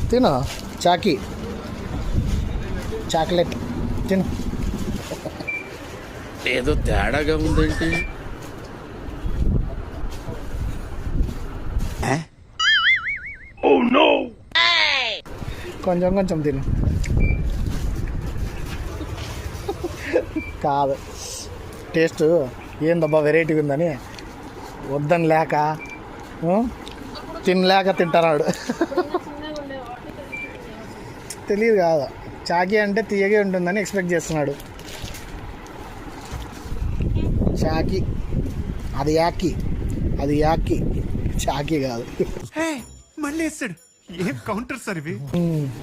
తిను చాక్లెట్ తిను. ఏదో తేడాగా ఉందేంటి? కొంచెం కొంచెం తిను. కాదు, టేస్ట్ ఏందబ్బా వెరైటీగా ఉందని వద్దని లేక తినలేక తింటున్నాడు. తెలియదు కాదు, చాకీ అంటే తీయగే ఉంటుందని ఎక్స్పెక్ట్ చేస్తున్నాడు. చాకీ అది యాకి చాకీ కాదు. మళ్ళీ వేస్తాడు. ఏం కౌంటర్ సార్ ఇవి?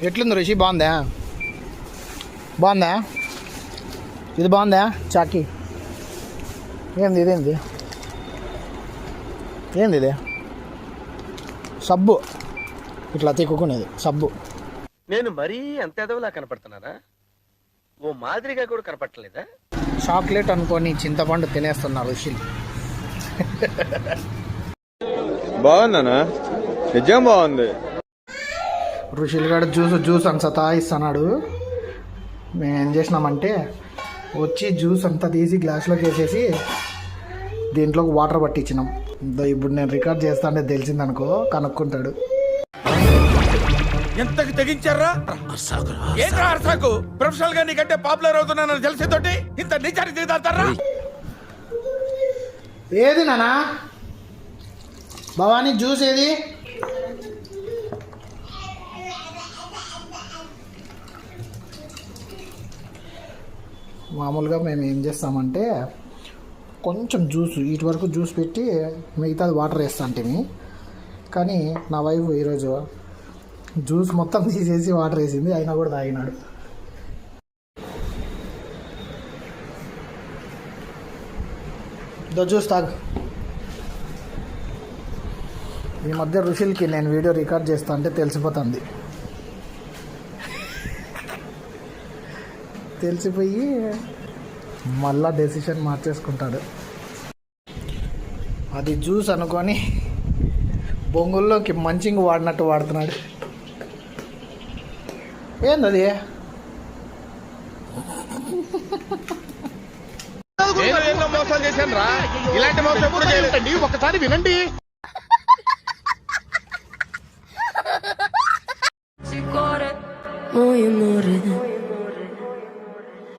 ఎట్లుంది రుషి? బాగుందా? ఇది బాగుందా చాకీ? ఇదేంది ఇది? సబ్బు, ఇట్లా తిక్కునేది సబ్బు. నేను మరీ అంత ఎదవలా కనపడుతున్నారా? ఓ మాదిరిగా కూడా కనపడలేదా? చాక్లెట్ అనుకొని చింతపండు తినేస్తున్నారు ఋషి. బాగుందనా? నిజం బాగుంది. ఋషులు గడ జ్యూస్ అని సతాయిస్తున్నాడు. మేము ఏం చేసినామంటే వచ్చి జ్యూస్ అంతా తీసి గ్లాస్లోకి వేసేసి దీంట్లోకి వాటర్ పట్టించినాం. ఇప్పుడు నేను రికార్డ్ చేస్తా అంటే తెలిసిందనుకో కనుక్కుంటాడు. ఎంతకి తెగించారా? ఏంట్రా అర్సాకు? ప్రొఫెషనల్ గా నీకంటే పాపులర్ అవుతున్నానని తెలిసేతోటి ఇంత నీచానికి దిగుతారా? ఏది నానా భవానీ జ్యూస్ ఏది? మామూలుగా మేము ఏం చేస్తామంటే కొంచెం జ్యూస్ ఇటు వరకు జ్యూస్ పెట్టి మిగతాది వాటర్ వేస్తా అంటే, కానీ నా వైఫ్ ఈరోజు జ్యూస్ మొత్తం తీసేసి వాటర్ వేసింది, అయినా కూడా తాగినాడు. జ్యూస్ తాగు. ఈ మధ్య ఋషులకి నేను వీడియో రికార్డ్ చేస్తా అంటే తెలిసిపోయి మళ్ళా డెసిషన్ మార్చేసుకుంటాడు. అది జ్యూస్ అనుకొని బొంగుల్లోకి మంచింగ్ వాడినట్టు వాడుతున్నాడు. ఏందది? మోసాలు చేశాను రా, ఇలాంటి మోసం ఎప్పుడు చేయలేదండి. ఒకసారి వినండి. Muy amore,